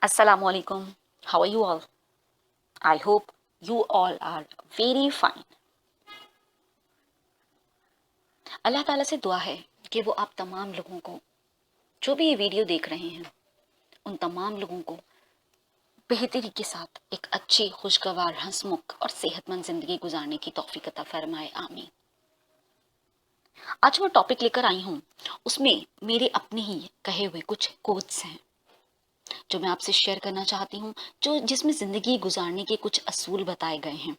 Assalamu alaikum. How are you all? I hope you all are very fine. अल्लाह ताला से दुआ है कि वो आप तमाम लोगों को, जो भी ये वीडियो देख रहे हैं, उन तमाम लोगों को बेहतरी के साथ एक अच्छी, खुशगवार, हंसमुख और सेहतमंद जिंदगी गुजारने की तौफीक अता फरमाए। आमीन। आज मैं टॉपिक लेकर आई हूँ, उसमें मेरे अपने ही कहे हुए कुछ कोट्स हैं जो मैं आपसे शेयर करना चाहती हूँ, जिसमें जिंदगी गुजारने के कुछ असूल बताए गए हैं।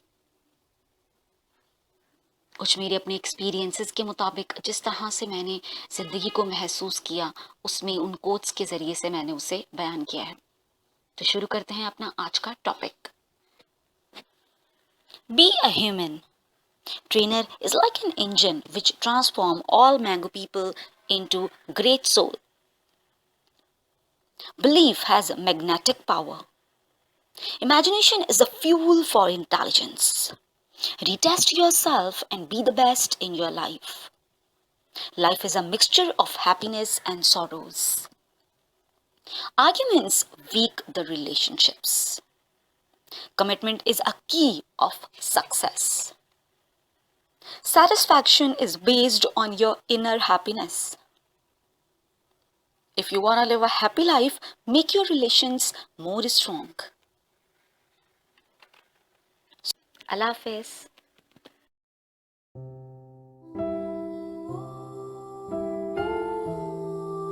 कुछ मेरे अपने एक्सपीरियंसेस के मुताबिक जिस तरह से मैंने ज़िंदगी को महसूस किया, उसमें उन कोट्स के ज़रिए से मैंने उसे बयान किया है। तो शुरू करते हैं अपना आज का topic. Be a human trainer is like an engine which transform all mango people into great soul. Belief has magnetic power. Imagination is the fuel for intelligence. Retest yourself and be the best in your life. Life is a mixture of happiness and sorrows. Arguments weak the relationships. Commitment is a key of success. Satisfaction is based on your inner happiness. If you want to live a happy life, make your relations more strong. Allah Hafiz.